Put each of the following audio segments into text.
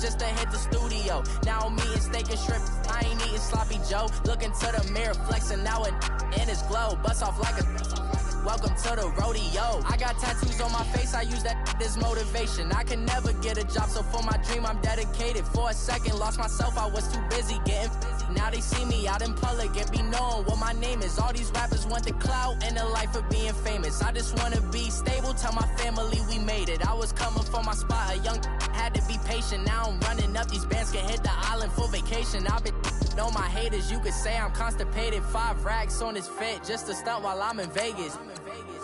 just to hit the studio. Now I'm eating steak and shrimp, I ain't eating sloppy Joe. Looking to the mirror, flexing now and in his glow. Bust off like a welcome to the rodeo. I got tattoos on my face, I use that as motivation. I can never get a job, so for my dream I'm dedicated. For a second, lost myself, I was too busy getting now they see me out in public and be knowing what my name is. All these rappers want the clout and the life of being famous. I just wanna be stable, tell my family we made it. I was coming from my spot, a young had to be patient. Now I'm running up, these bands can hit the island for vacation. I've been know my haters, you could say I'm constipated. 5 racks on his fit, just to stunt while I'm in Vegas.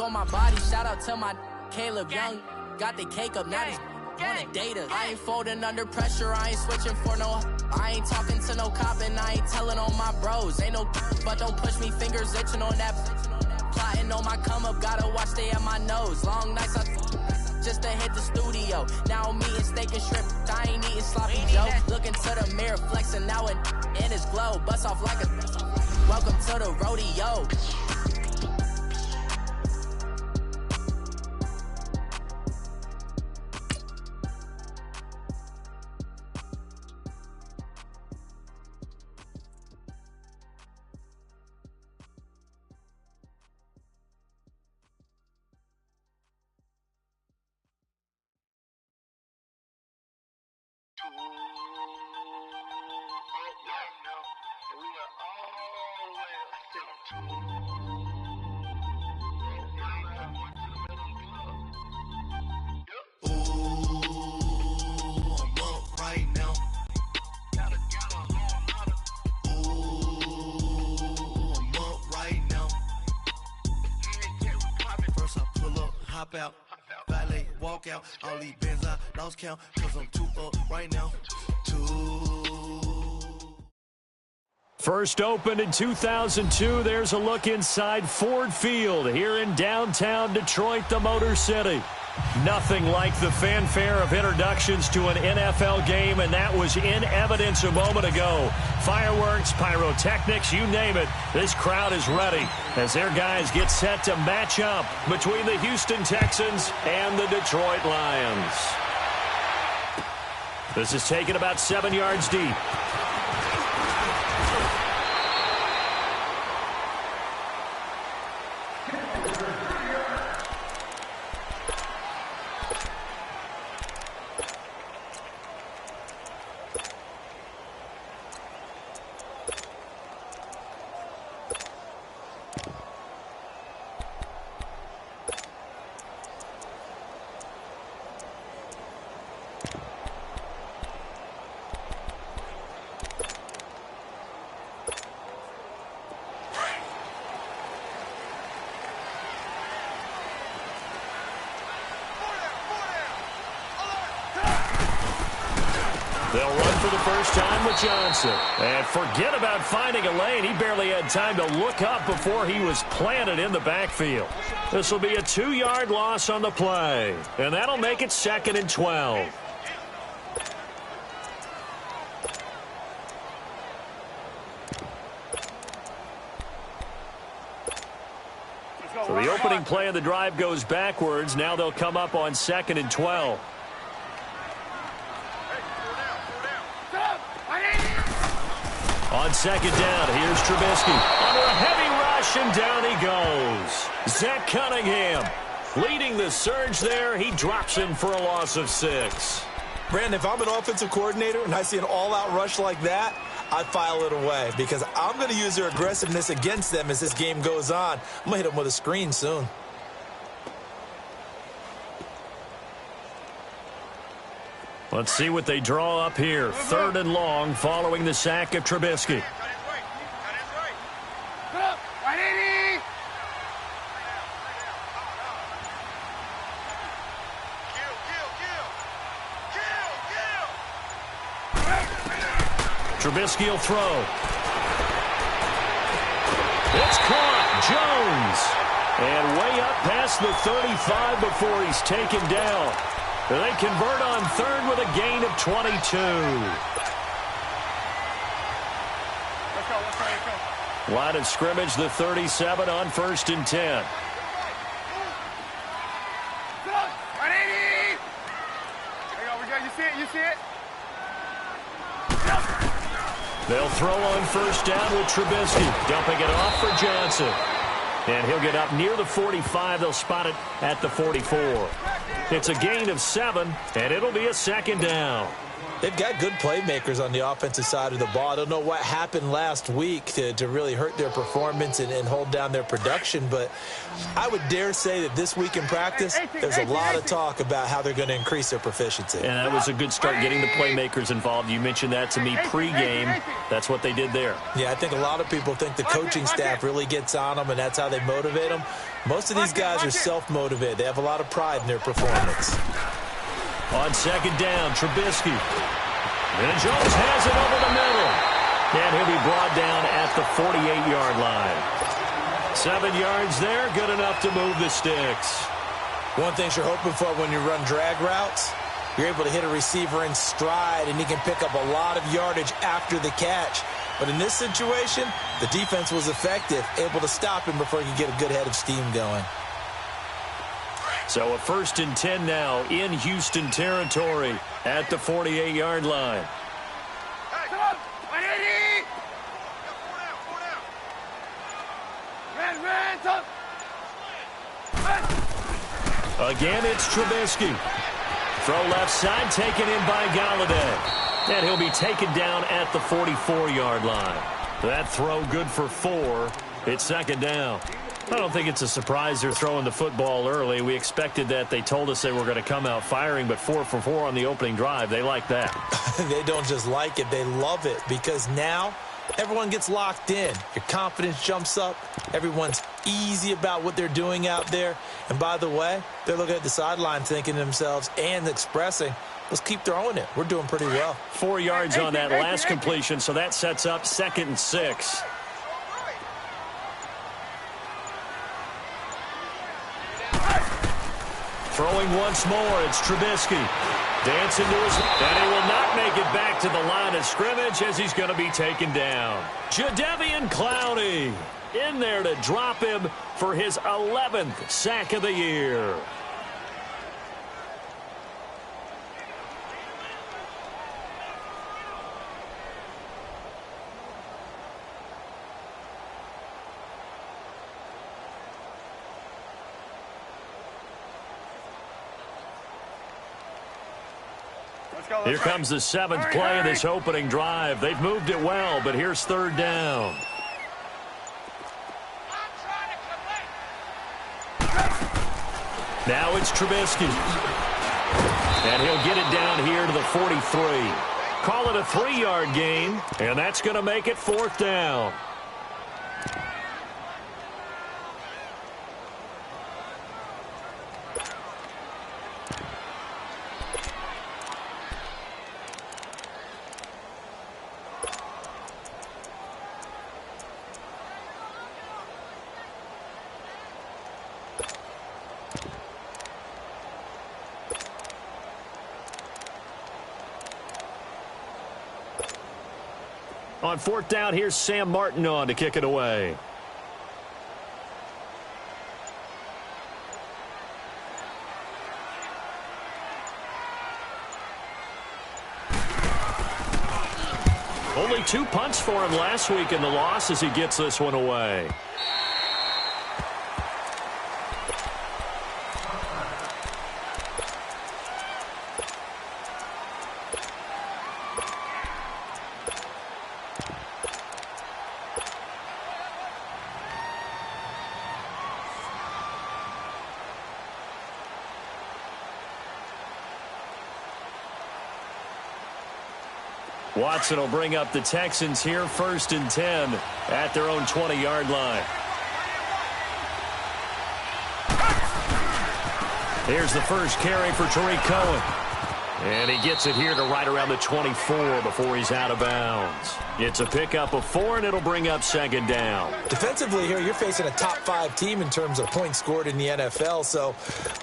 On my body, shout out to my Caleb Young. Got the cake up, now he's on a data. I ain't folding under pressure, I ain't switching for no. I ain't talking to no cop and I ain't telling on my bros. Ain't no but don't push me, fingers itching on that. Plotting on my come up, gotta watch stay at my nose. Long nights I just to hit the studio. Now I'm eating steak and shrimp, I ain't eating sloppy Joe. Looking to the mirror, flexing now and in his glow. Bust off like a welcome to the rodeo. Out, valet, walk out, all these bands I lost count, cause I'm too up right now. First opened in 2002, there's a look inside Ford Field here in downtown Detroit, the Motor City. Nothing like the fanfare of introductions to an NFL game, and that was in evidence a moment ago. Fireworks, pyrotechnics, you name it. This crowd is ready as their guys get set to match up between the Houston Texans and the Detroit Lions. This is taken about 7 yards deep. They'll run for the first time with Johnson. And forget about finding a lane. He barely had time to look up before he was planted in the backfield. This will be a 2-yard loss on the play. And that'll make it 2nd and 12. So the opening play of the drive goes backwards. Now they'll come up on 2nd and 12. On 2nd down, here's Trubisky. Under a heavy rush, and down he goes. Zach Cunningham leading the surge there. He drops him for a loss of 6. Brandon, if I'm an offensive coordinator and I see an all-out rush like that, I file it away because I'm going to use their aggressiveness against them as this game goes on. I'm going to hit them with a screen soon. Let's see what they draw up here. 3rd and long following the sack of Trubisky. Trubisky will throw. It's caught. Jones. And way up past the 35 before he's taken down. They convert on 3rd with a gain of 22. Let's go. Line of scrimmage, the 37 on 1st and 10. You see it? They'll throw on first down with Trubisky, dumping it off for Johnson. And he'll get up near the 45. They'll spot it at the 44. It's a gain of 7, and it'll be a second down. They've got good playmakers on the offensive side of the ball. I don't know what happened last week to really hurt their performance and hold down their production, but I would dare say that this week in practice, there's a lot of talk about how they're going to increase their proficiency. And that was a good start, getting the playmakers involved. You mentioned that to me pregame. That's what they did there. Yeah, I think a lot of people think the coaching staff really gets on them, and that's how they motivate them. Most of these guys are self-motivated. They have a lot of pride in their performance. On second down, Trubisky. And Jones has it over the middle. And he'll be brought down at the 48-yard line. 7 yards there, good enough to move the sticks. One thing you're hoping for when you run drag routes, you're able to hit a receiver in stride, and he can pick up a lot of yardage after the catch. But in this situation, the defense was effective, able to stop him before he could get a good head of steam going. So a 1st and 10 now in Houston territory at the 48-yard line. Again, it's Trubisky. Throw left side, taken in by Galladay. And he'll be taken down at the 44-yard line. That throw good for 4. It's second down. I don't think it's a surprise they're throwing the football early. We expected that. They told us they were going to come out firing, but 4 for 4 on the opening drive. They like that. They don't just like it. They love it, because now everyone gets locked in. Your confidence jumps up. Everyone's easy about what they're doing out there. And by the way, they're looking at the sideline thinking to themselves and expressing, let's keep throwing it. We're doing pretty well. 4 yards on that last completion, so that sets up 2nd and 6. Throwing once more, it's Trubisky. Dancing to his, and he will not make it back to the line of scrimmage as he's going to be taken down. Jadeveon Clowney in there to drop him for his 11th sack of the year. Here comes the 7th play of this opening drive. They've moved it well, but here's 3rd down. Now it's Trubisky. And he'll get it down here to the 43. Call it a 3-yard gain, and that's going to make it 4th down. On 4th down, here's Sam Martin on to kick it away. Only 2 punts for him last week in the loss as he gets this one away. Watson will bring up the Texans here, 1st and 10 at their own 20-yard line. Here's the first carry for Tariq Cohen. And he gets it here to right around the 24 before he's out of bounds. It's a pickup of 4, and it'll bring up 2nd down. Defensively here, you're facing a top-5 team in terms of points scored in the NFL. So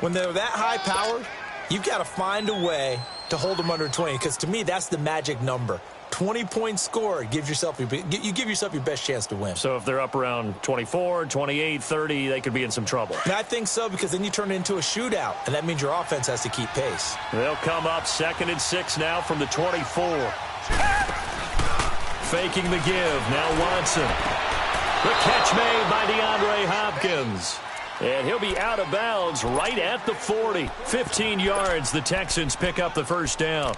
when they're that high powered, you've got to find a way to hold them under 20, because to me, that's the magic number. 20 points scored, you give yourself your best chance to win. So if they're up around 24, 28, 30, they could be in some trouble. And I think so, because then you turn it into a shootout, and that means your offense has to keep pace. They'll come up 2nd and 6 now from the 24. Faking the give. Now Watson. The catch made by DeAndre Hopkins. And he'll be out of bounds right at the 40. 15 yards. The Texans pick up the first down.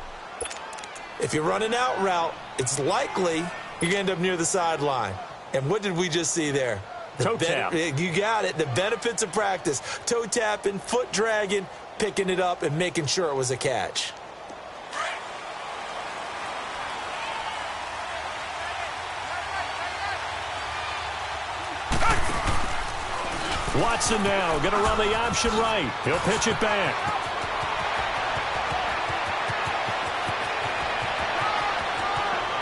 If you run an out route, it's likely you're going to end up near the sideline. And what did we just see there? Toe tap. You got it. The benefits of practice. Toe tapping, foot dragging, picking it up, and making sure it was a catch. Watson now going to run the option right. He'll pitch it back.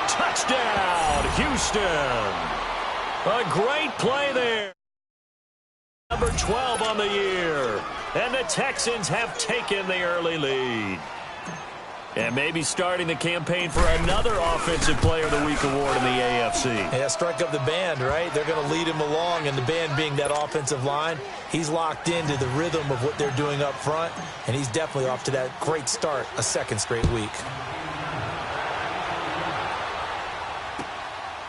Touchdown, Houston. A great play there. Number 12 on the year. And the Texans have taken the early lead. And maybe starting the campaign for another Offensive Player of the Week award in the AFC. Yeah, strike up the band, right? They're going to lead him along, and the band being that offensive line, he's locked into the rhythm of what they're doing up front, and he's definitely off to that great start, a second straight week.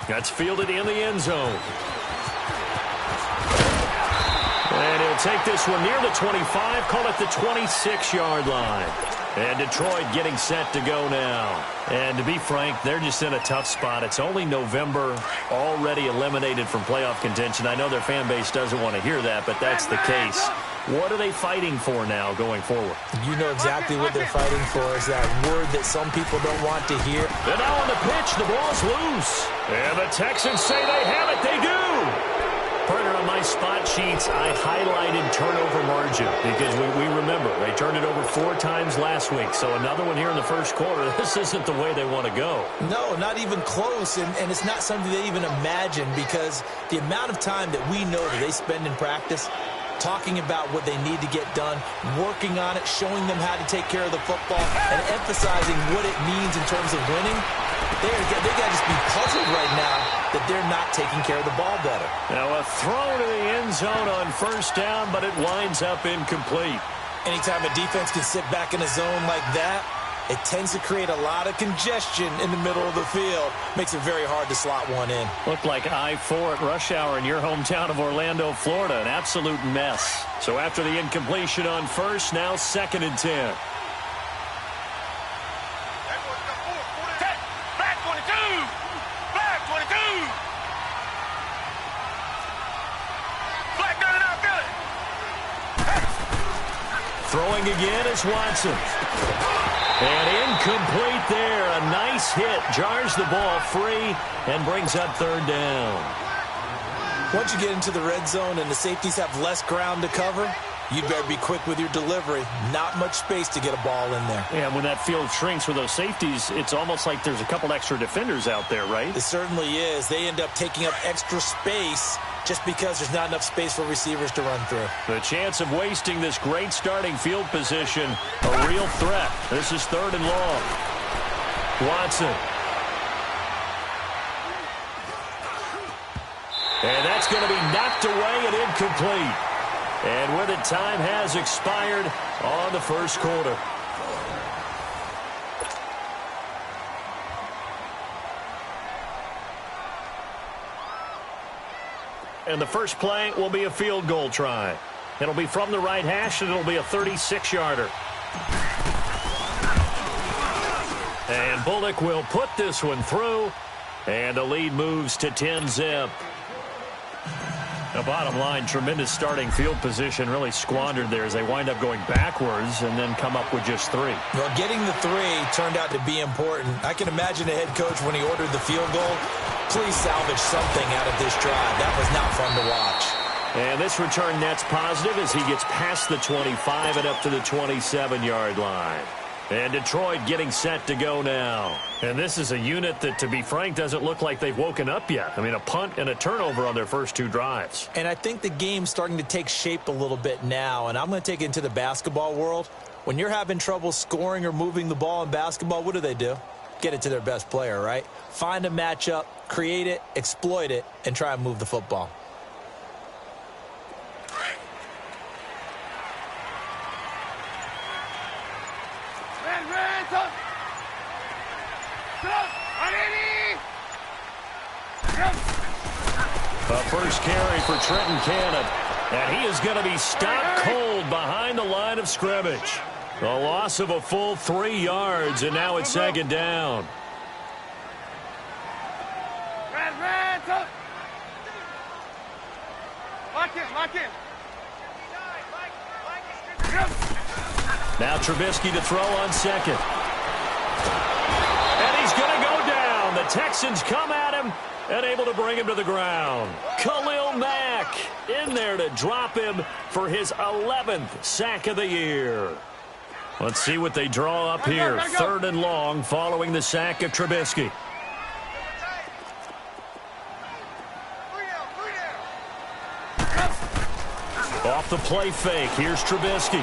That's fielded in the end zone. And he'll take this one near the 25, call it the 26-yard line. And Detroit getting set to go now. And to be frank, they're just in a tough spot. It's only November, already eliminated from playoff contention. I know their fan base doesn't want to hear that, but that's the case. What are they fighting for now going forward? You know exactly what they're fighting for is that word that some people don't want to hear. And now on the pitch, the ball's loose. And the Texans say they have it. They do. Partner, on my spot sheets, I highlighted turnover margin because we remember they turned it over 4 times last week. So another one here in the first quarter. This isn't the way they want to go. No, not even close. And it's not something they even imagine because the amount of time that we know that they spend in practice talking about what they need to get done, working on it, showing them how to take care of the football, and emphasizing what it means in terms of winning. They got to just be puzzled right now that they're not taking care of the ball better. Now a throw to the end zone on first down, but it winds up incomplete. Anytime a defense can sit back in a zone like that, it tends to create a lot of congestion in the middle of the field. Makes it very hard to slot one in. Looked like I-4 at rush hour in your hometown of Orlando, Florida. An absolute mess. So after the incompletion on first, now 2nd and 10. Throwing again is Watson. And incomplete there. A nice hit. Jars the ball free and brings up 3rd down. Once you get into the red zone and the safeties have less ground to cover, you better be quick with your delivery. Not much space to get a ball in there. Yeah, when that field shrinks with those safeties, it's almost like there's a couple extra defenders out there, right? It certainly is. They end up taking up extra space just because there's not enough space for receivers to run through. The chance of wasting this great starting field position, a real threat. This is 3rd and long. Watson. And that's going to be knocked away and incomplete. And with it, time has expired on the first quarter. And the first play will be a field goal try. It'll be from the right hash, and it'll be a 36-yarder. And Bullock will put this one through, and the lead moves to 10-zip. The bottom line, tremendous starting field position, really squandered there as they wind up going backwards and then come up with just 3. Well, getting the 3 turned out to be important. I can imagine the head coach when he ordered the field goal, please salvage something out of this drive. That was not fun to watch. And this return net's positive as he gets past the 25 and up to the 27-yard line. And Detroit getting set to go now. And this is a unit that, to be frank, doesn't look like they've woken up yet. I mean, a punt and a turnover on their first 2 drives. And I think the game's starting to take shape a little bit now. And I'm going to take it into the basketball world. When you're having trouble scoring or moving the ball in basketball, what do? Get it to their best player, right? Find a matchup, create it, exploit it, and try and move the football. A first carry for Trenton Cannon. And he is going to be stopped cold behind the line of scrimmage. A loss of a full 3 yards, and now it's second down. Lock in. Now Trubisky to throw on second. And he's going to go down. The Texans come at him and able to bring him to the ground. Khalil Mack in there to drop him for his 11th sack of the year. Let's see what they draw up here. 3rd and long following the sack of Trubisky. Off the play fake. Here's Trubisky.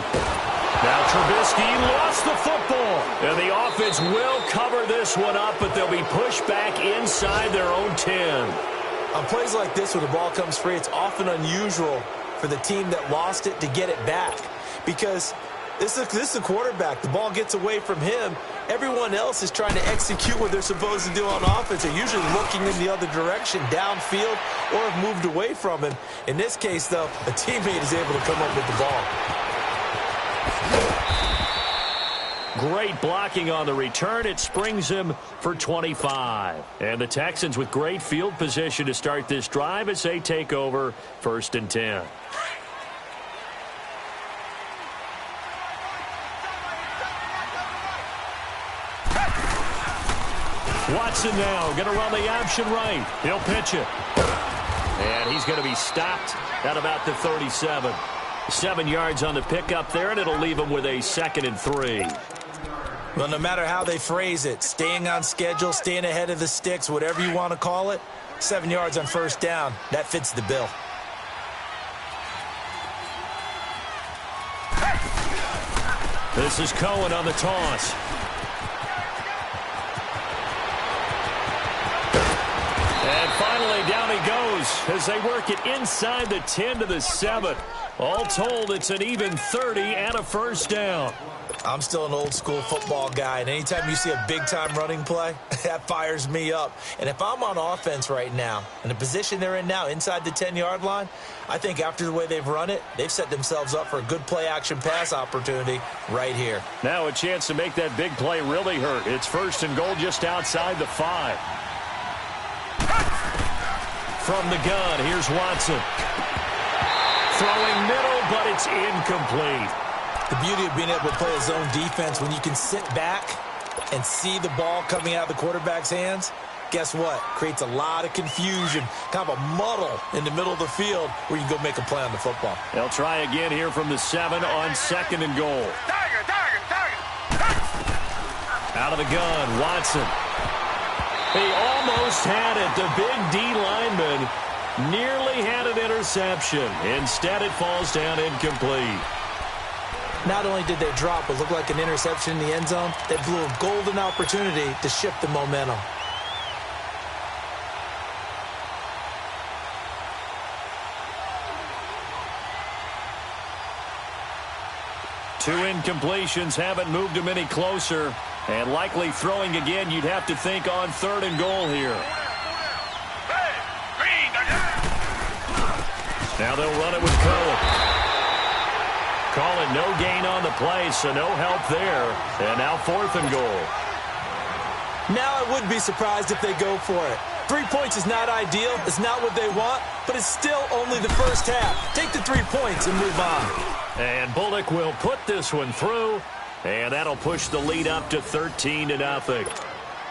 Now Trubisky lost the football. And the offense will cover this one up, but they'll be pushed back inside their own 10. On plays like this where the ball comes free, it's often unusual for the team that lost it to get it back. Because this is a quarterback. The ball gets away from him. Everyone else is trying to execute what they're supposed to do on offense. They're usually looking in the other direction, downfield, or have moved away from him. In this case, though, a teammate is able to come up with the ball. Great blocking on the return. It springs him for 25. And the Texans with great field position to start this drive as they take over 1st and 10. Watson now going to run the option right. He'll pitch it. And he's going to be stopped at about the 37. 7 yards on the pickup there, and it'll leave him with a 2nd and 3. Well, no matter how they phrase it, staying on schedule, staying ahead of the sticks, whatever you want to call it, 7 yards on 1st down, that fits the bill. This is Cohen on the toss. And finally, down he goes as they work it inside the 10 to the 7. All told, it's an even 30 and a 1st down. I'm still an old-school football guy, and anytime you see a big-time running play, that fires me up. And if I'm on offense right now, in the position they're in now, inside the 10-yard line, I think after the way they've run it, they've set themselves up for a good play-action pass opportunity right here. Now a chance to make that big play really hurt. It's 1st and goal just outside the 5. From the gun, here's Watson. Throwing middle, but it's incomplete. The beauty of being able to play a zone defense when you can sit back and see the ball coming out of the quarterback's hands, guess what? Creates a lot of confusion, kind of a muddle in the middle of the field where you can go make a play on the football. They'll try again here from the 7 on 2nd and goal. Out of the gun, Watson. He almost had it. The big D lineman nearly had an interception. Instead, it falls down incomplete. Not only did they drop what looked like an interception in the end zone, they blew a golden opportunity to shift the momentum. Two incompletions haven't moved him any closer. And likely throwing again, you'd have to think on 3rd and goal here. Now they'll run it with Cohen. Call it no gain on the play, so no help there. And now 4th and goal. Now I wouldn't be surprised if they go for it. 3 points is not ideal. It's not what they want, but it's still only the first half. Take the 3 points and move on. And Bullock will put this one through. And that'll push the lead up to 13-0.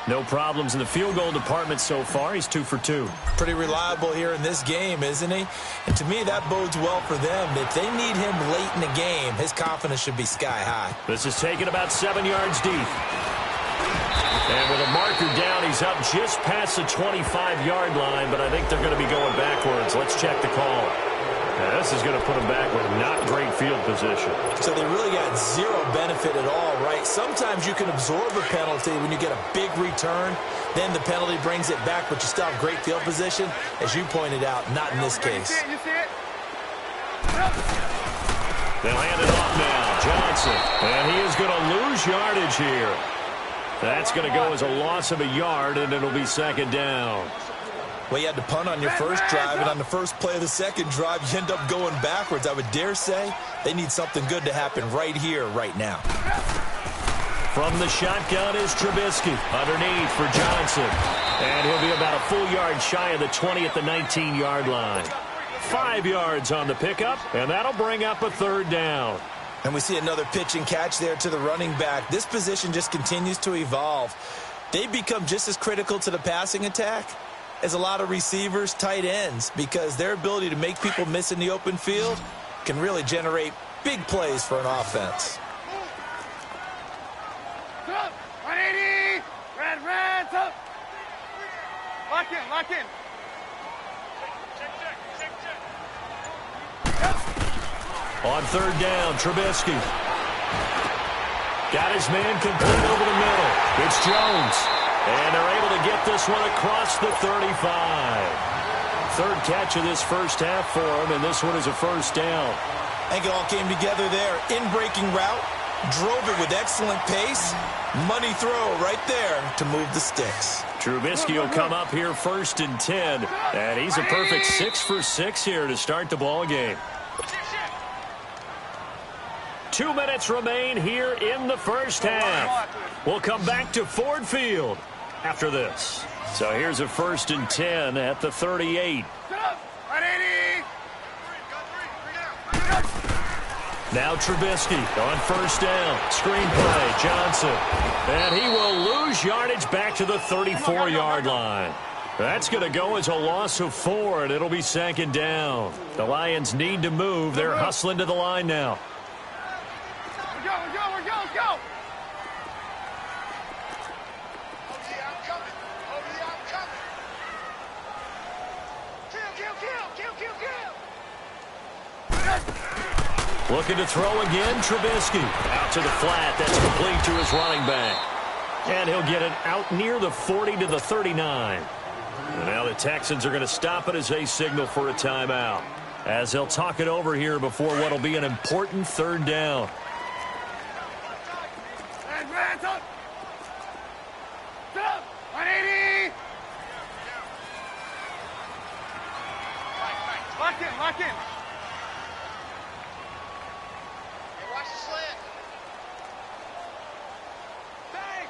No problems in the field goal department so far. He's 2 for 2. Pretty reliable here in this game, isn't he? And to me, that bodes well for them. If they need him late in the game, his confidence should be sky high. This is taken about 7 yards deep. And with a marker down, he's up just past the 25-yard line, but I think they're going to be going backwards. Let's check the call. Now, this is going to put them back with not great field position. So they really got zero benefit at all, right? Sometimes you can absorb a penalty when you get a big return. Then the penalty brings it back, but you still have great field position. As you pointed out, not in this case. You see it? They'll hand it off now. Johnson. And he is going to lose yardage here. That's going to go as a loss of a yard, and it'll be 2nd down. Well, you had to punt on your first drive, and on the first play of the second drive, you end up going backwards. I would dare say they need something good to happen right here, right now. From the shotgun is Trubisky. Underneath for Johnson. And he'll be about a full yard shy of the 20 at the 19-yard line. 5 yards on the pickup, and that'll bring up a third down. And we see another pitch and catch there to the running back. This position just continues to evolve. They become just as critical to the passing attack as a lot of receivers, tight ends, because their ability to make people miss in the open field can really generate big plays for an offense. 180! Red, up! Lock in! On third down, Trubisky. Got his man complete over the middle. It's Jones. And they're able to get this one across the 35. Third catch of this first half for him, and this one is a first down. I think it all came together there. In-breaking route, drove it with excellent pace. Money throw right there to move the sticks. Trubisky will come up here first and 10. And he's a perfect 6 for 6 here to start the ball game. 2 minutes remain here in the first half. We'll come back to Ford Field after this. So here's a first and 10 at the 38. Now Trubisky on first down. Screen play, Johnson. And he will lose yardage back to the 34-yard line. That's going to go as a loss of 4, and it'll be second down. The Lions need to move. They're hustling to the line now. Let's go! Looking to throw again, Trubisky. Out to the flat. That's complete to his running back. And he'll get it out near the 40 to the 39. And now the Texans are going to stop it as they signal for a timeout, as they'll talk it over here before what will be an important third down. Red, up! 180! Lock in! Watch the slant. Bang!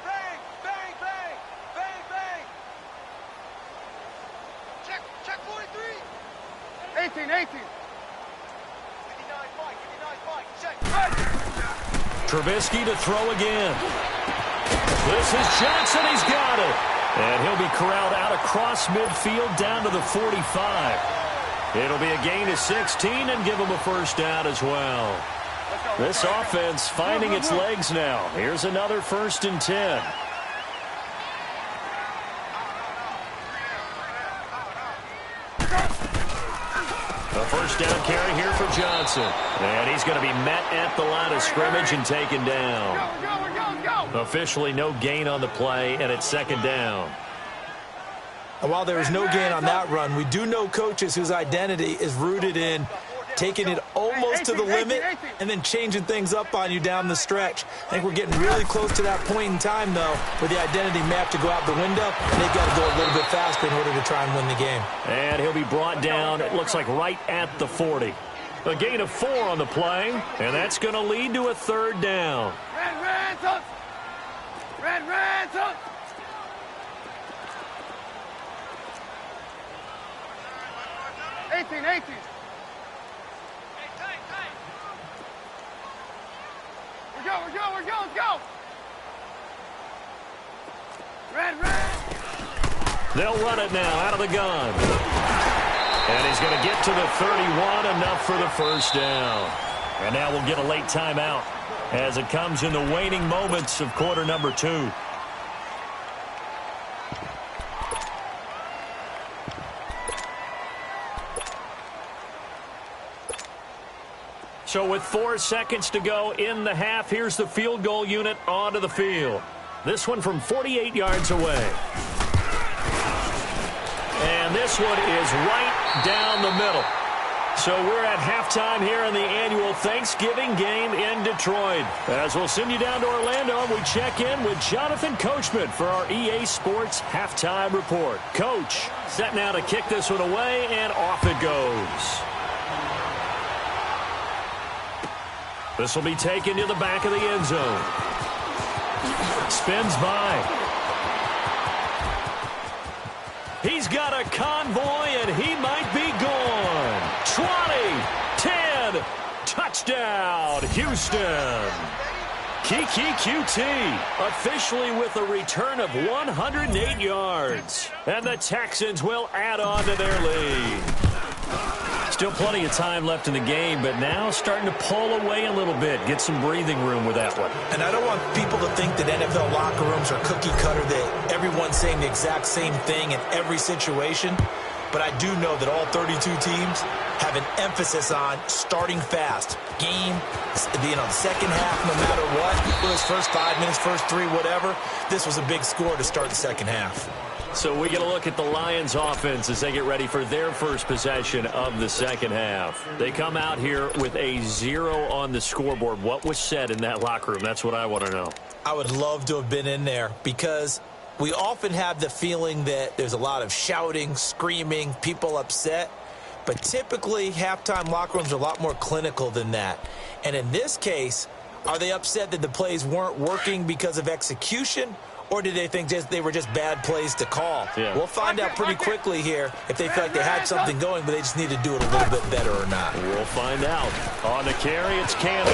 Check 43. 18. Give me 9, Mike. Check. Trubisky to throw again. This is Johnson. He's got it. And he'll be corralled out across midfield down to the 45. It'll be a gain of 16 and give him a first down as well. This offense finding its legs now. Here's another first and 10. A first down carry here for Johnson. And he's going to be met at the line of scrimmage and taken down. Go! Officially no gain on the play, and it's second down. And while there is no gain on that run, we do know coaches whose identity is rooted in taking it almost to the limit and then changing things up on you down the stretch. I think we're getting really close to that point in time, though, where the identity may have to go out the window, and they've got to go a little bit faster in order to try and win the game. And he'll be brought down, it looks like right at the 40. A gain of 4 on the play, and that's going to lead to a third down. Red, up! 18. We're go, let's go! Red! They'll run it now out of the gun. And he's going to get to the 31, enough for the first down. And now we'll get a late timeout as it comes in the waning moments of quarter number 2. So with 4 seconds to go in the half, here's the field goal unit onto the field. This one from 48 yards away. And this one is right down the middle. So we're at halftime here in the annual Thanksgiving game in Detroit. As we'll send you down to Orlando, we check in with Jonathan Coachman for our EA Sports Halftime Report. Coach, set now to kick this one away, and off it goes. This will be taken to the back of the end zone. Spins by. He's got a convoy, and he might be gone. 20, 10, touchdown, Houston. Kiki QT officially with a return of 108 yards. And the Texans will add on to their lead. Still plenty of time left in the game, but now starting to pull away a little bit. Get some breathing room with that one. And I don't want people to think that NFL locker rooms are cookie cutter, that everyone's saying the exact same thing in every situation. But I do know that all 32 teams have an emphasis on starting fast. Game, the second half, no matter what. It was first 5 minutes, first 3, whatever. This was a big score to start the second half. So we get a look at the Lions offense as they get ready for their first possession of the second half. They come out here with a 0 on the scoreboard. What was said in that locker room? That's what I want to know. I would love to have been in there because we often have the feeling that there's a lot of shouting, screaming, people upset. But typically, halftime locker rooms are a lot more clinical than that. And in this case, are they upset that the plays weren't working because of execution? Or did they think they were just bad plays to call? Yeah. We'll find out pretty quickly here if they feel like they had something going, but they just need to do it a little bit better or not. We'll find out. On the carry, it's Cannon.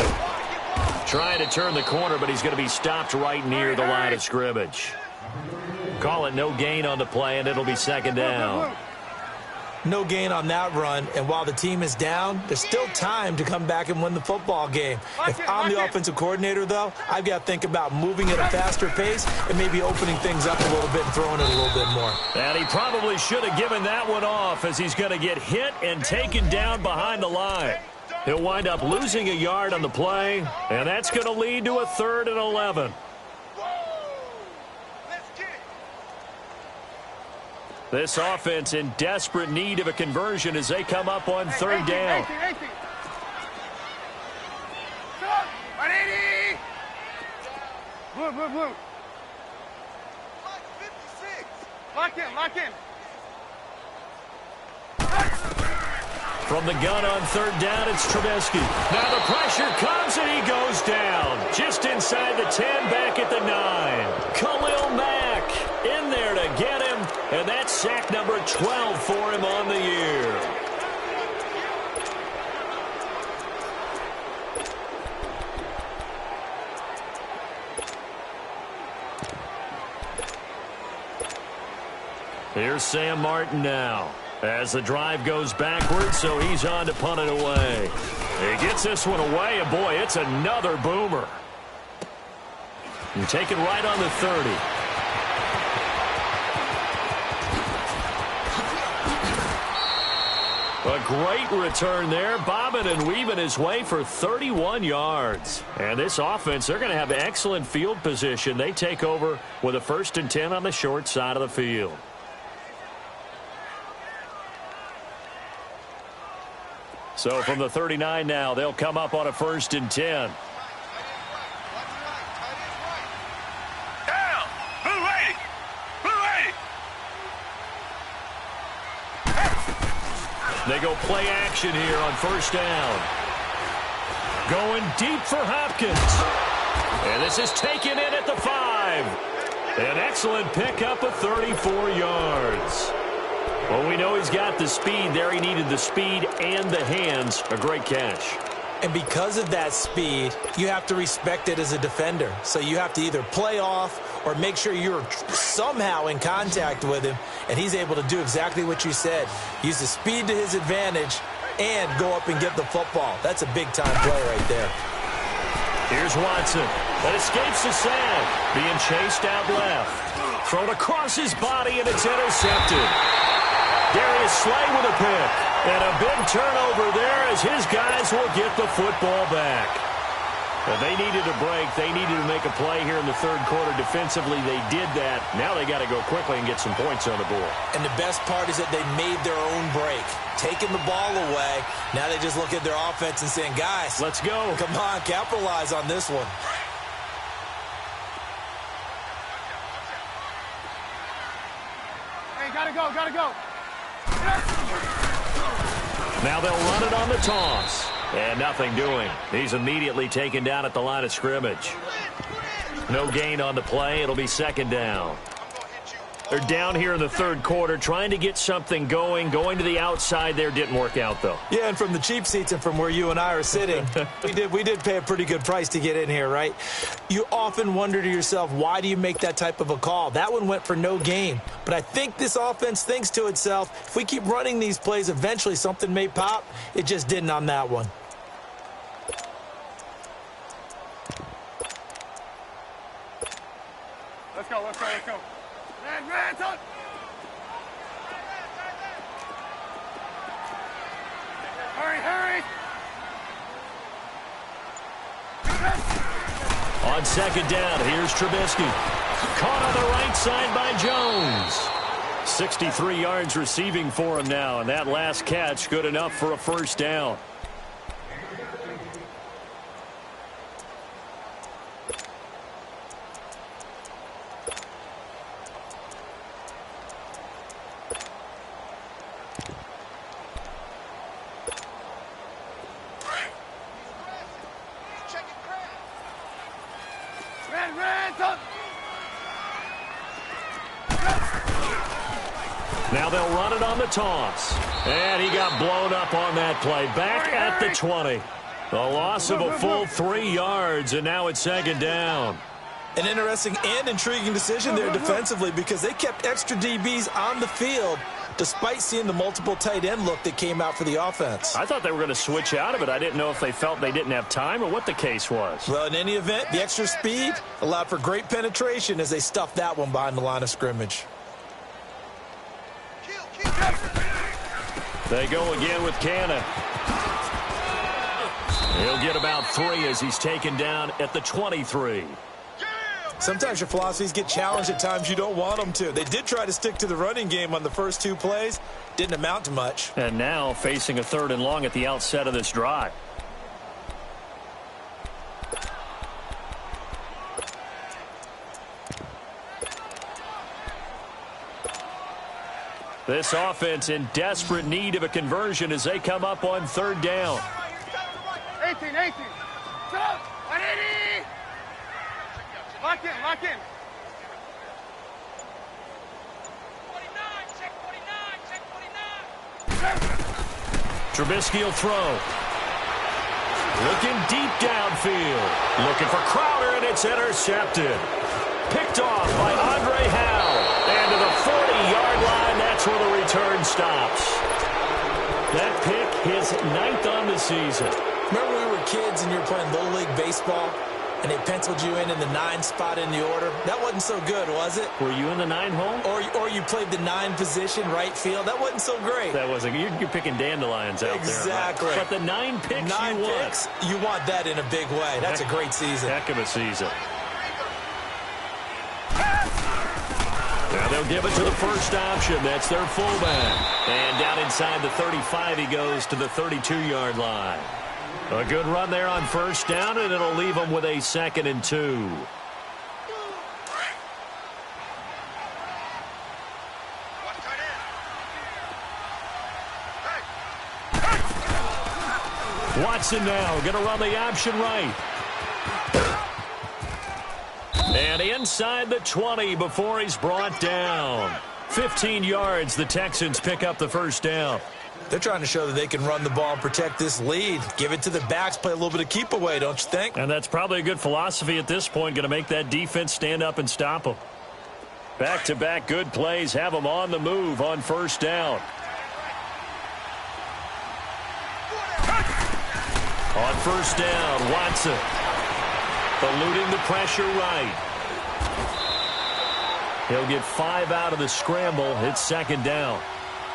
Trying to turn the corner, but he's going to be stopped right near the line of scrimmage. Call it no gain on the play, and it'll be second down. No gain on that run, and while the team is down, there's still time to come back and win the football game. If I'm the offensive coordinator, though, I've got to think about moving at a faster pace and maybe opening things up a little bit and throwing it a little bit more. And he probably should have given that one off as he's going to get hit and taken down behind the line. He'll wind up losing a yard on the play, and that's going to lead to a 3rd and 11. This offense in desperate need of a conversion as they come up on 3rd down. Blue. Lock in. From the gun on 3rd down, it's Trubisky. Now the pressure comes and he goes down. Just inside the 10, back at the 9. Khalil Mack in there to get him. And that's sack number 12 for him on the year. Here's Sam Martin now as the drive goes backwards, so he's on to punt it away. He gets this one away, and boy, it's another boomer. And take it right on the 30. A great return there, bobbing and weaving his way for 31 yards. And this offense, they're going to have excellent field position. They take over with a 1st and 10 on the short side of the field. So from the 39 now, they'll come up on a 1st and 10. They go play action here on 1st down. Going deep for Hopkins. And this is taken in at the 5. An excellent pickup of 34 yards. Well, we know he's got the speed there. He needed the speed and the hands. A great catch. And because of that speed, you have to respect it as a defender. So you have to either play off or make sure you're somehow in contact with him, and he's able to do exactly what you said. Use the speed to his advantage and go up and get the football. That's a big-time play right there. Here's Watson. That escapes the sack. Being chased out left. Thrown across his body, and it's intercepted. Darius Slay with a pick. And a big turnover there as his guys will get the football back. Well, they needed a break. They needed to make a play here in the third quarter. Defensively, they did that. Now they got to go quickly and get some points on the board. And the best part is that they made their own break. Taking the ball away, now they just look at their offense and saying, guys, let's go. Come on, capitalize on this one. Hey, gotta go, gotta go. Now they'll run it on the toss. And nothing doing. He's immediately taken down at the line of scrimmage. No gain on the play. It'll be second down. They're down here in the third quarter, trying to get something going. Going to the outside there didn't work out, though. Yeah, and from the cheap seats and from where you and I are sitting, we did pay a pretty good price to get in here, right? You often wonder to yourself, why do you make that type of a call? That one went for no gain. But I think this offense thinks to itself, if we keep running these plays, eventually something may pop. It just didn't on that one. Let's go, let's go, let's go. Red, touch. Hurry. On second down, here's Trubisky. Caught on the right side by Jones. 63 yards receiving for him now, and that last catch good enough for a first down. Now they'll run it on the toss. And he got blown up on that play. Back at the 20. A loss of a full 3 yards, and now it's second down. An interesting and intriguing decision there defensively because they kept extra DBs on the field despite seeing the multiple tight end look that came out for the offense. I thought they were going to switch out of it. I didn't know if they felt they didn't have time or what the case was. Well, in any event, the extra speed allowed for great penetration as they stuffed that one behind the line of scrimmage. They go again with Cannon. He'll get about 3 as he's taken down at the 23. Sometimes your philosophies get challenged at times you don't want them to. They did try to stick to the running game on the first 2 plays. Didn't amount to much. And now facing a 3rd and long at the outset of this drive. This offense in desperate need of a conversion as they come up on 3rd down. 18. Stop. 180. Lock in. 49, check 49. Trubisky will throw. Looking deep downfield. Looking for Crowder, and it's intercepted. Picked off by Andre Howe. And to the 40-yard line, that's where the return stops. That pick, his 9th on the season. Remember when we were kids and you were playing Little League Baseball and they penciled you in the 9 spot in the order? That wasn't so good, was it? Were you in the 9 hole? Or you played the 9 position, right field? That wasn't so great. That wasn't. You're picking dandelions out exactly. there. Right? But the 9 picks you want that in a big way. That's a great season. Heck of a season. Now they'll give it to the first option. That's their fullback. And down inside the 35, he goes to the 32-yard line. A good run there on first down, and it'll leave them with a 2nd and 2. Watson now going to run the option right. And inside the 20 before he's brought down. 15 yards, the Texans pick up the first down. They're trying to show that they can run the ball and protect this lead. Give it to the backs, play a little bit of keep away, don't you think? And that's probably a good philosophy at this point, going to make that defense stand up and stop them. Back-to-back good plays have them on the move on first down. On first down, Watson. Eluding the pressure right. He'll get 5 out of the scramble. It's second down.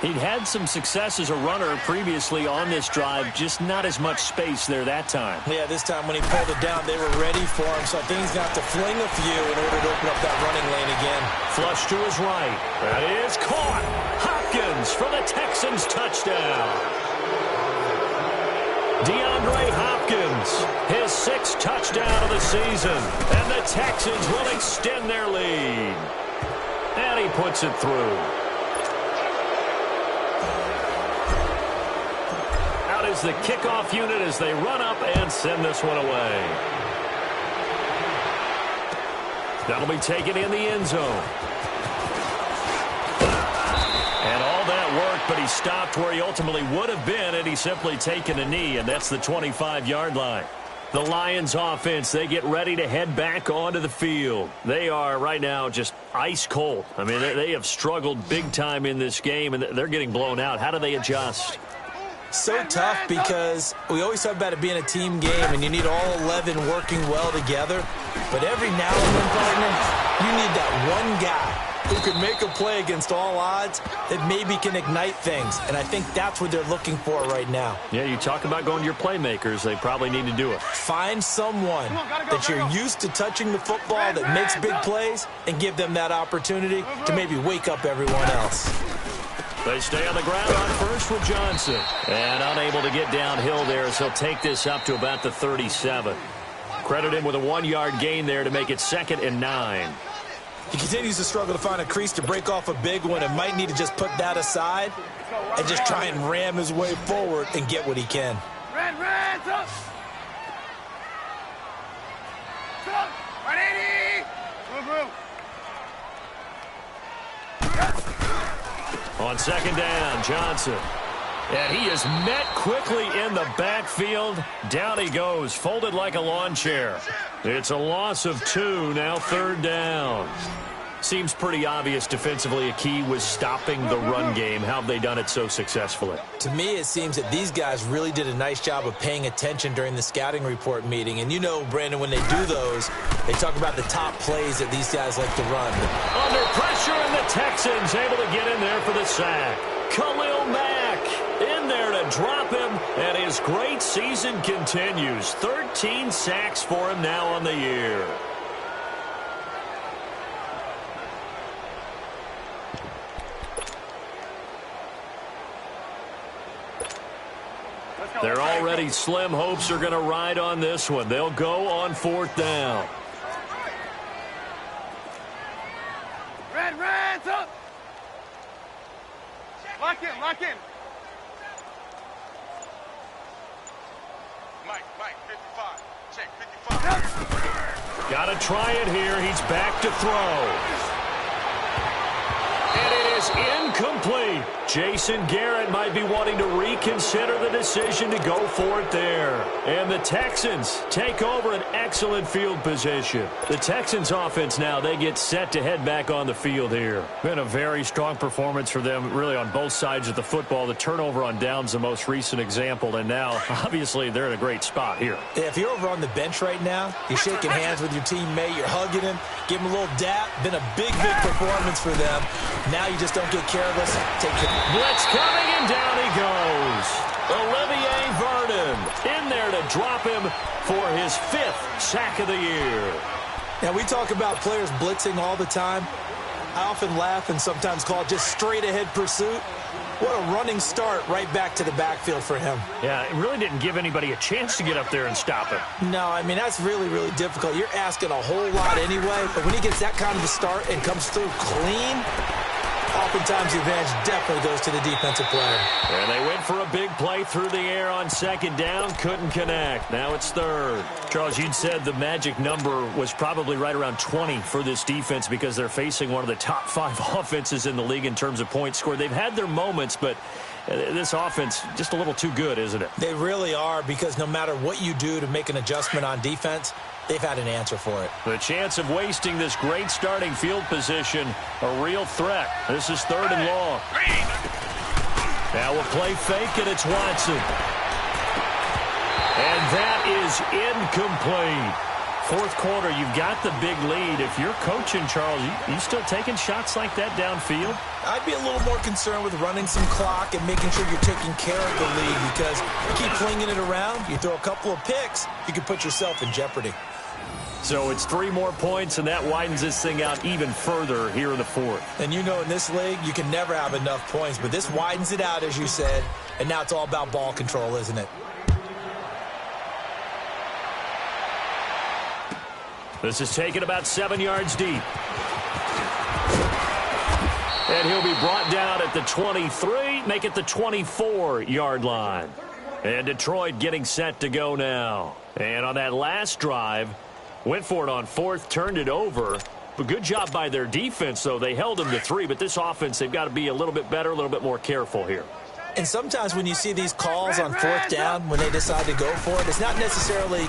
He'd had some success as a runner previously on this drive, just not as much space there that time. Yeah, this time when he pulled it down, they were ready for him, so I think he's going to have to fling a few in order to open up that running lane again. Flush to his right. That is caught. Hopkins for the Texans touchdown. DeAndre Hopkins, his 6th touchdown of the season, and the Texans will extend their lead. And he puts it through. Out is the kickoff unit as they run up and send this one away. That'll be taken in the end zone. And all that worked, but he stopped where he ultimately would have been, and he's simply taken a knee, and that's the 25-yard line. The Lions offense, they get ready to head back onto the field. They are right now just ice cold. I mean, they have struggled big time in this game, and they're getting blown out. How do they adjust? So tough because we always talk about it being a team game, and you need all 11 working well together. But every now and then, partner, you need that one guy who can make a play against all odds that maybe can ignite things. And I think that's what they're looking for right now. Yeah, you talk about going to your playmakers. They probably need to do it. Find someone that you're used to touching the football that makes big plays and give them that opportunity to maybe wake up everyone else. They stay on the ground on first with Johnson. And unable to get downhill there as he'll take this up to about the 37. Credit him with a 1-yard gain there to make it 2nd and 9. He continues to struggle to find a crease to break off a big one and might need to just put that aside and just try and ram his way forward and get what he can. Red, up. Up. 180. Move. On 2nd down, Johnson. And he is met quickly in the backfield. Down he goes, folded like a lawn chair. It's a loss of 2, now 3rd down. Seems pretty obvious defensively a key was stopping the run game. How have they done it so successfully? To me, it seems that these guys really did a nice job of paying attention during the scouting report meeting. And you know, Brandon, when they do those, they talk about the top plays that these guys like to run. Under pressure, and the Texans able to get in there for the sack. Khalil Mack in there to drop him, and his great season continues. 13 sacks for him now on the year. Their already slim hopes are going to ride on this one. They'll go on 4th down. Red, up. Lock in. Mike, 55. Check, 55. Got to try it here. He's back to throw. And it is incomplete. Jason Garrett might be wanting to reconsider the decision to go for it there. And the Texans take over an excellent field position. The Texans offense now, they get set to head back on the field here. Been a very strong performance for them really on both sides of the football. The turnover on downs the most recent example. And now, obviously, they're in a great spot here. Yeah, if you're over on the bench right now, you're shaking hands with your teammate, you're hugging him, give him a little dap. Been a big performance for them. Now you just don't get careless. Take it. Blitz coming, and down he goes. Olivier Vernon in there to drop him for his 5th sack of the year. Now, we talk about players blitzing all the time. I often laugh and sometimes call it just straight-ahead pursuit. What a running start right back to the backfield for him. Yeah, it really didn't give anybody a chance to get up there and stop him. No, I mean, that's really, really difficult. You're asking a whole lot anyway, but when he gets that kind of a start and comes through clean, oftentimes the advantage definitely goes to the defensive player. And they went for a big play through the air on 2nd down. Couldn't connect. Now it's 3rd. Charles, you'd said the magic number was probably right around 20 for this defense because they're facing one of the top 5 offenses in the league in terms of points scored. They've had their moments, but this offense just a little too good, isn't it? They really are, because no matter what you do to make an adjustment on defense, they've had an answer for it. The chance of wasting this great starting field position, a real threat. This is 3rd and long. Now we'll play fake, and it's Watson. And that is incomplete. Fourth quarter, you've got the big lead. If you're coaching, Charles, you still taking shots like that downfield? I'd be a little more concerned with running some clock and making sure you're taking care of the lead, because you keep flinging it around, you throw a couple of picks, you can put yourself in jeopardy. So it's 3 more points, and that widens this thing out even further here in the fourth. And you know in this league, you can never have enough points, but this widens it out, as you said, and now it's all about ball control, isn't it? This is taken about 7 yards deep. And he'll be brought down at the 23, make it the 24-yard line. And Detroit getting set to go now. And on that last drive, went for it on fourth, turned it over. But good job by their defense, though. They held them to 3, but this offense, they've got to be a little bit better, a little bit more careful here. And sometimes when you see these calls on fourth down, when they decide to go for it, it's not necessarily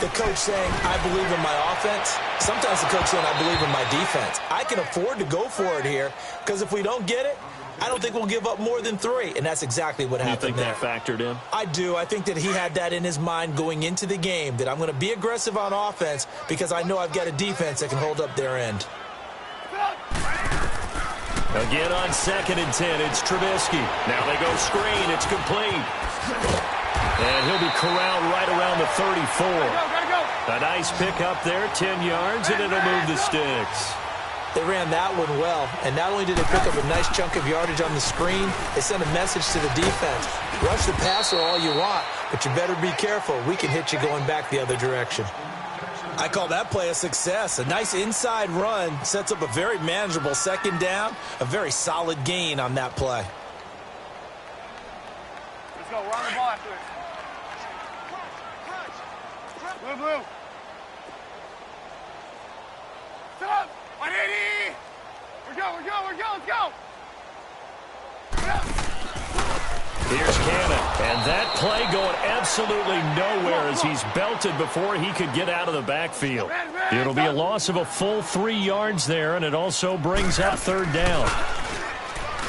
the coach saying, I believe in my offense. Sometimes the coach saying, I believe in my defense. I can afford to go for it here, because if we don't get it, I don't think we'll give up more than 3. And that's exactly what happened there. You think that factored in? I do. I think that he had that in his mind going into the game, that I'm going to be aggressive on offense because I know I've got a defense that can hold up their end. Again on 2nd and 10, it's Trubisky. Now they go screen. It's complete. And he'll be corralled right around the 34. A nice pick up there, 10 yards, and it'll move the sticks. They ran that one well, and not only did they pick up a nice chunk of yardage on the screen, they sent a message to the defense. Rush the passer all you want, but you better be careful. We can hit you going back the other direction. I call that play a success. A nice inside run sets up a very manageable 2nd down, a very solid gain on that play. Let's go. We're on the ball after it. Blue, blue. Sit up. 180. We're go. Let's go. Here's Cannon. And that play going absolutely nowhere as he's belted before he could get out of the backfield. It'll be a loss of a full 3 yards there, and it also brings up 3rd down.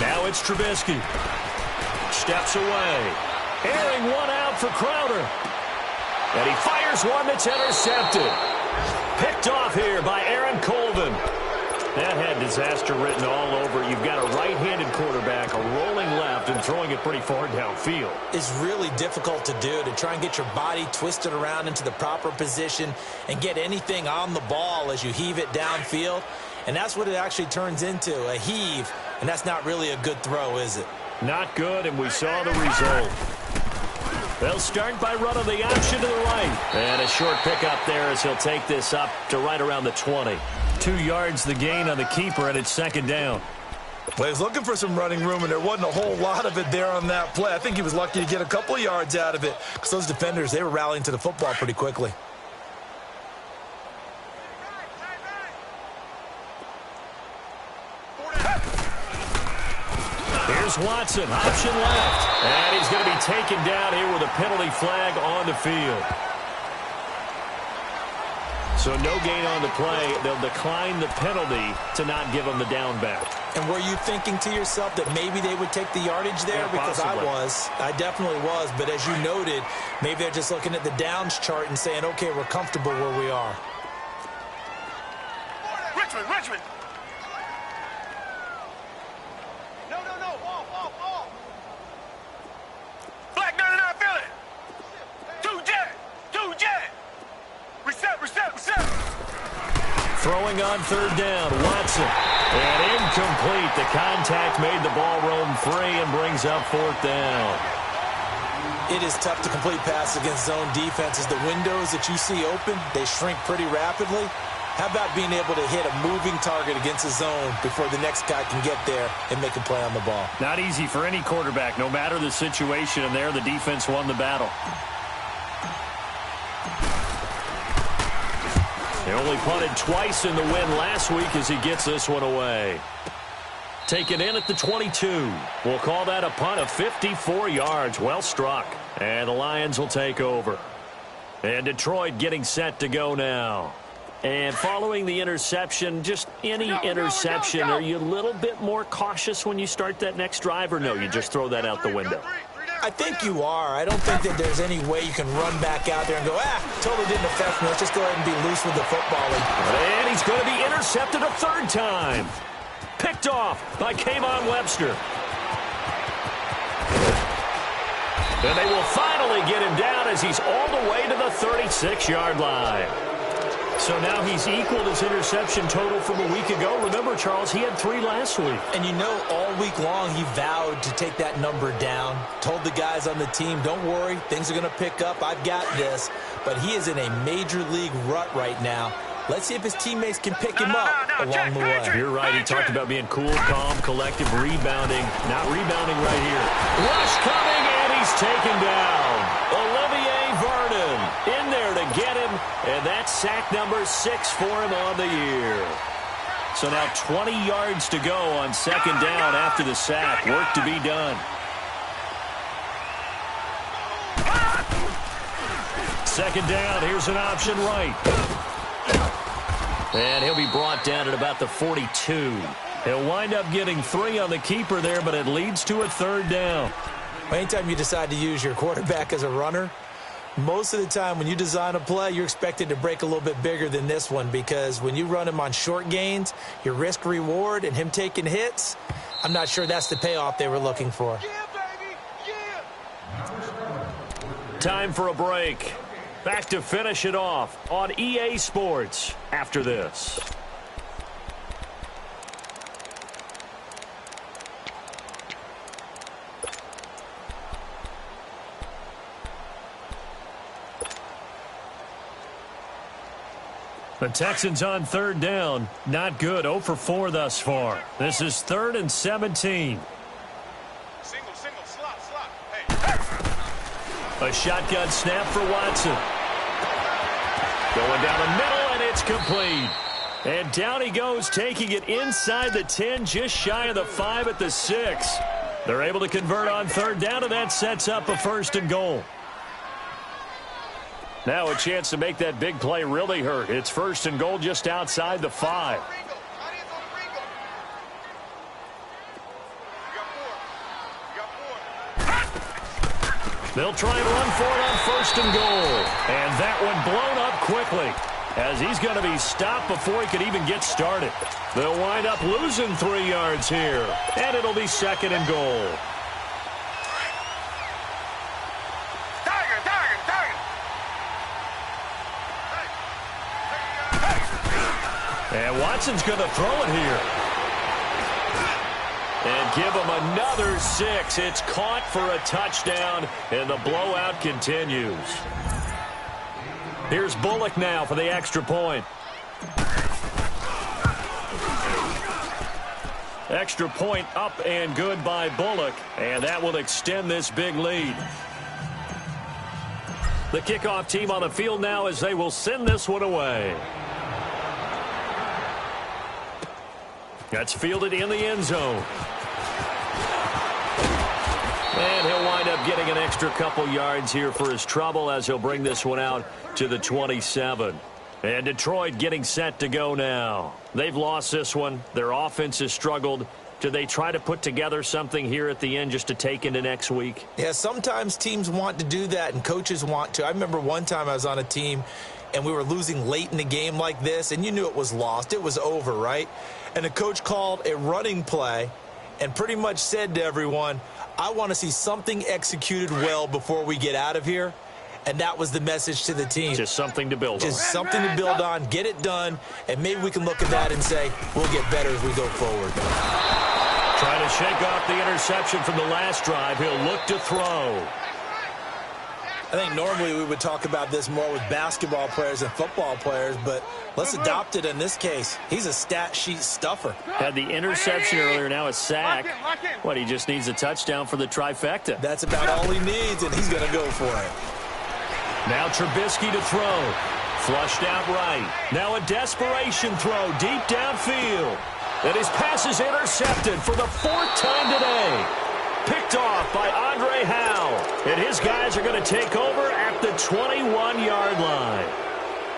Now it's Trubisky. Steps away. Airing one out for Crowder. And he fires one that's intercepted. Picked off here by Aaron Colvin. That had disaster written all over it. You've got a right-handed quarterback, a rolling left, and throwing it pretty far downfield. It's really difficult to do, to try and get your body twisted around into the proper position and get anything on the ball as you heave it downfield. And that's what it actually turns into, a heave. And that's not really a good throw, is it? Not good, and we saw the result. They'll start by running the option to the right. And a short pickup there as he'll take this up to right around the 20. 2 yards the gain on the keeper, and it's 2nd down. Well, he was looking for some running room, and there wasn't a whole lot of it there on that play. I think he was lucky to get a couple of yards out of it, because those defenders, they were rallying to the football pretty quickly. Here's Watson, option left. And he's going to be taken down here with a penalty flag on the field. So no gain on the play. They'll decline the penalty to not give him the down back. And were you thinking to yourself that maybe they would take the yardage there? Yeah, because possibly. I definitely was. But as you noted, maybe they're just looking at the downs chart and saying, okay, we're comfortable where we are. Richmond. No. Ball. Black 99, feel it. 2 jet. Reset. Throwing on 3rd down, Watson. And incomplete. The contact made the ball roam free and brings up 4th down. It is tough to complete passes against zone defenses. The windows that you see open, they shrink pretty rapidly. How about being able to hit a moving target against a zone before the next guy can get there and make a play on the ball? Not easy for any quarterback, no matter the situation, and there the defense won the battle. They only punted twice in the win last week as he gets this one away. Taken in at the 22. We'll call that a punt of 54 yards. Well struck. And the Lions will take over. And Detroit getting set to go now. And following the interception, just any interception, are you a little bit more cautious when you start that next drive, or no, you just throw that out the window? I think you are. I don't think that there's any way you can run back out there and go, totally didn't affect me. Let's just go ahead and be loose with the football. And he's going to be intercepted a third time. Picked off by Kayvon Webster. And they will finally get him down as he's all the way to the 36-yard line. So now he's equaled his interception total from a week ago. Remember, Charles, he had 3 last week. And you know, all week long he vowed to take that number down. Told the guys on the team, don't worry, things are going to pick up. I've got this. But he is in a major league rut right now. Let's see if his teammates can pick him up along the way. You're right. He talked about being cool, calm, collective, rebounding. Not rebounding right here. Rush coming, and he's taken down. Olivier Vernon in there to get him, and that's sack number 6 for him on the year. So now 20 yards to go on second down after the sack. Work to be done. Second down. Here's an option right. And he'll be brought down at about the 42. He'll wind up getting 3 on the keeper there, but it leads to a third down. Anytime you decide to use your quarterback as a runner, most of the time when you design a play, you're expected to break a little bit bigger than this one, because when you run him on short gains, your risk-reward and him taking hits, I'm not sure that's the payoff they were looking for. Time for a break. Back to finish it off on EA Sports after this. The Texans on third down. Not good. 0 for 4 thus far. This is 3rd and 17. Single, slot. Hey. A shotgun snap for Watson. Going down the middle, and it's complete. And down he goes, taking it inside the 10, just shy of the 5 at the 6. They're able to convert on third down, and that sets up a 1st and goal. Now a chance to make that big play really hurt. It's 1st and goal just outside the 5. They'll try and run for it on 1st and goal. And that one blown up quickly, as he's going to be stopped before he could even get started. They'll wind up losing 3 yards here, and it'll be 2nd and goal. And Watson's going to throw it here. And give him another 6. It's caught for a touchdown, and the blowout continues. Here's Bullock now for the extra point. Extra point up and good by Bullock, and that will extend this big lead. The kickoff team on the field now as they will send this one away. That's fielded in the end zone. And he'll wind up getting an extra couple yards here for his trouble as he'll bring this one out to the 27. And Detroit getting set to go now. They've lost this one. Their offense has struggled. Do they try to put together something here at the end just to take into next week? Yeah, sometimes teams want to do that and coaches want to. I remember one time I was on a team and we were losing late in the game like this, and you knew it was lost. It was over, right? And the coach called a running play and pretty much said to everyone, I want to see something executed well before we get out of here. And that was the message to the team. Just something to build on. Just something to build on, get it done, and maybe we can look at that and say, we'll get better as we go forward. Trying to shake off the interception from the last drive. He'll look to throw. I think normally we would talk about this more with basketball players and football players, but let's adopt it in this case. He's a stat sheet stuffer. Had the interception earlier, now a sack. What, he just needs a touchdown for the trifecta. That's about all he needs, and he's going to go for it. Now Trubisky to throw. Flushed out right. Now a desperation throw deep downfield. And his pass is intercepted for the 4th time today. Picked off by Andre Howe. And his guys are going to take over at the 21-yard line.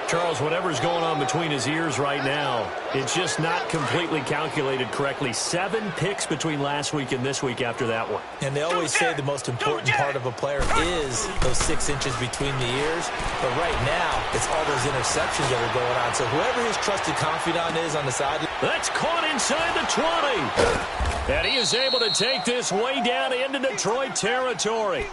Charles, whatever's going on between his ears right now, it's just not completely calculated correctly. 7 picks between last week and this week after that one. And they always say the most important part of a player is those 6 inches between the ears. But right now, it's all those interceptions that are going on. So whoever his trusted confidant is on the side. That's caught inside the 20. And he is able to take this way down into Detroit territory.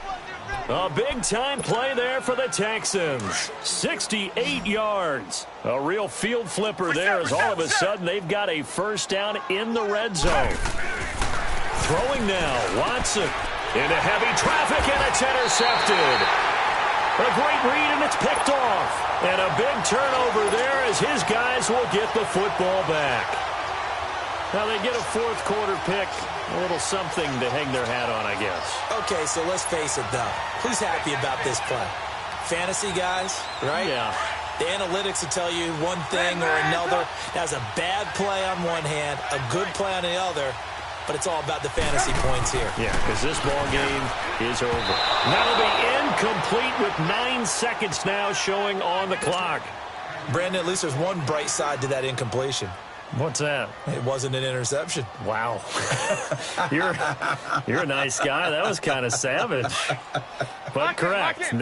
A big-time play there for the Texans. 68 yards. A real field flipper there as all of a sudden they've got a first down in the red zone. Throwing now, Watson into heavy traffic, and it's intercepted. A great read, and it's picked off. And a big turnover there as his guys will get the football back. Now they get a fourth-quarter pick. A little something to hang their hat on, I guess. Okay, so let's face it, though. Who's happy about this play? Fantasy guys, right? Yeah. The analytics will tell you one thing or another. That's a bad play on one hand, a good play on the other, but it's all about the fantasy points here. Yeah, because this ball game is over. That'll be incomplete with 9 seconds now showing on the clock. Brandon, at least there's one bright side to that incompletion. What's that? It wasn't an interception. Wow. You're a nice guy. That was kind of savage. But correct.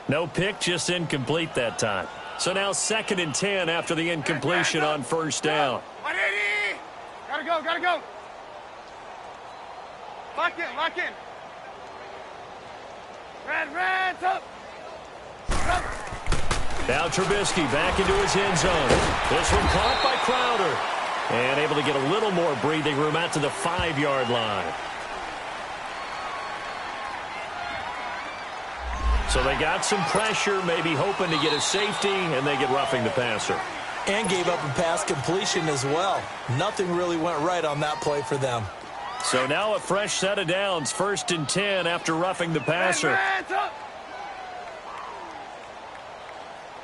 No pick, just incomplete that time. So now 2nd and 10 after the incompletion on first down. 180! Gotta go. Lock in. Red, up. Now Trubisky back into his end zone. This one caught by Crowder. And able to get a little more breathing room out to the 5-yard line. So they got some pressure, maybe hoping to get a safety, and they get roughing the passer. And gave up a pass completion as well. Nothing really went right on that play for them. So now a fresh set of downs, 1st and 10 after roughing the passer. Red, up.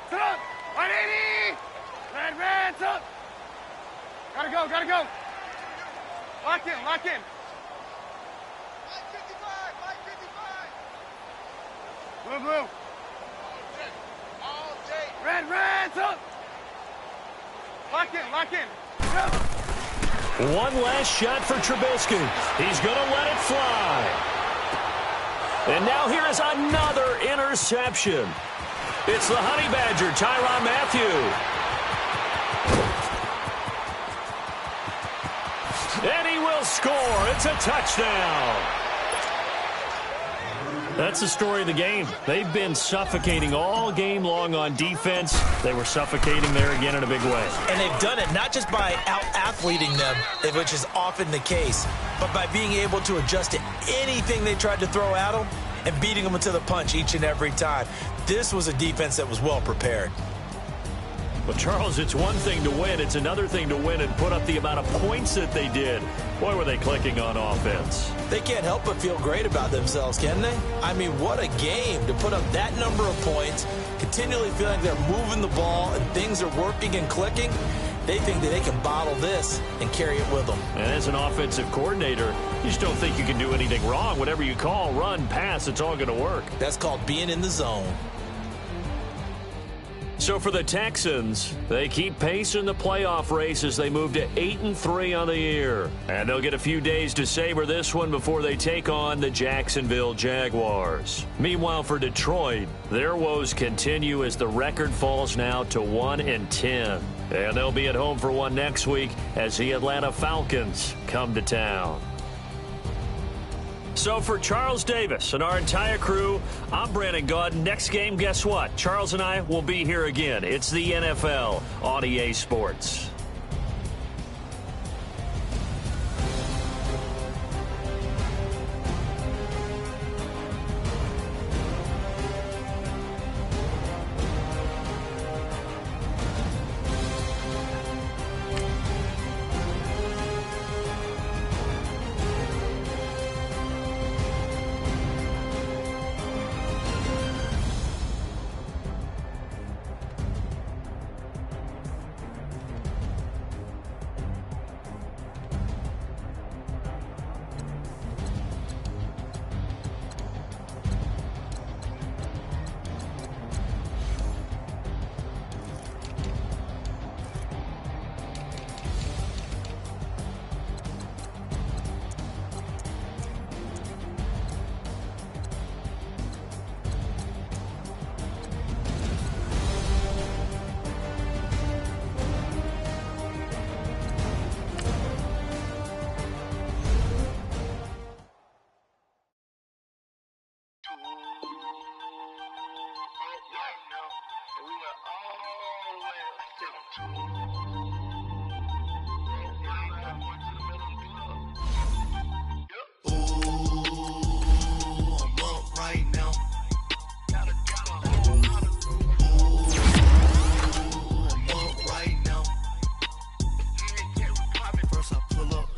Sit up. 180! Red, up. Gotta go. Lock in. 555. Blue. All day. Red, up. Lock in. Go. One last shot for Trubisky. He's going to let it fly. And now here is another interception. It's the Honey Badger, Tyrann Mathieu. And he will score. It's a touchdown. That's the story of the game. They've been suffocating all game long on defense. They were suffocating there again in a big way. And they've done it not just by out-athleting them, which is often the case, but by being able to adjust to anything they tried to throw at them and beating them to the punch each and every time. This was a defense that was well prepared. Well, Charles, it's one thing to win. It's another thing to win and put up the amount of points that they did. Boy, were they clicking on offense. They can't help but feel great about themselves, can they? I mean, what a game to put up that number of points, continually feeling like they're moving the ball and things are working and clicking. They think that they can bottle this and carry it with them. And as an offensive coordinator, you just don't think you can do anything wrong. Whatever you call, run, pass, it's all going to work. That's called being in the zone. So for the Texans, they keep pace in the playoff race as they move to 8-3 on the year. And they'll get a few days to savor this one before they take on the Jacksonville Jaguars. Meanwhile, for Detroit, their woes continue as the record falls now to 1-10. And they'll be at home for one next week as the Atlanta Falcons come to town. So for Charles Davis and our entire crew, I'm Brandon Gaudin. Next game, guess what? Charles and I will be here again. It's the NFL on EA Sports.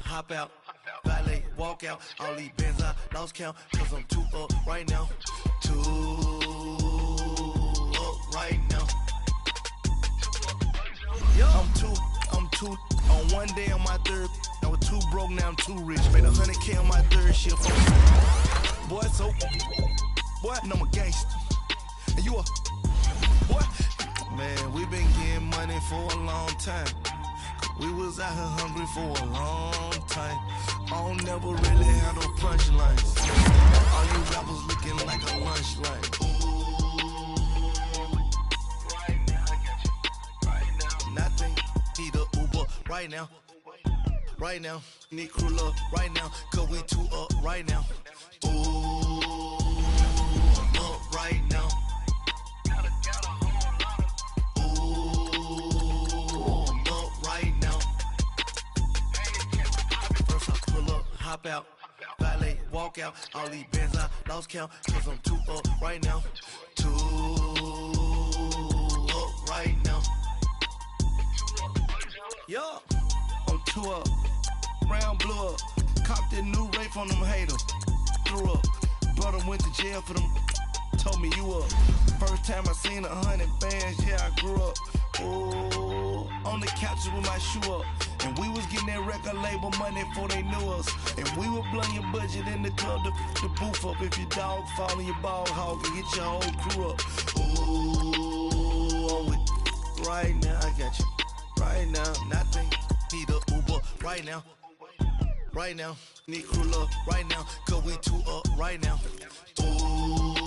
Hop out, valet, walk out. All these bands I lost count, cause I'm too up right now. Too up right now. I'm two. On one day on my third, I was too broke, now I'm too rich. Made 100K on my third shift. Boy, so, boy, no, I'm a gangster. And you a, boy, man, we been getting money for a long time. We was out here hungry for a long time. I don't never really have no punchlines. All you rappers looking like a lunch line. Right now, I got you. Right now. Nothing. Need a Uber right now. Right now. Need crew love right now. Cause we too up right now. Ooh, I'm up right now. Hop out, valet, walk out. All these bands I lost count, cause I'm too up right now. Too up right now. Yo, I'm too up. Brown blew up. Copped that new rape on them haters. Threw up. Brother went to jail for them. Told me you up. First time I seen 100 bands, yeah, I grew up. Ooh, on the couches with my shoe up. And we was getting that record label money before they knew us. And we were blowing your budget in the club to boof up. If your dog fall in your ball hog and get your whole crew up. Ooh, I'm with right now, I got you. Right now, nothing. Need a Uber right now. Right now, need crew love right now. Cause we too up right now. Ooh.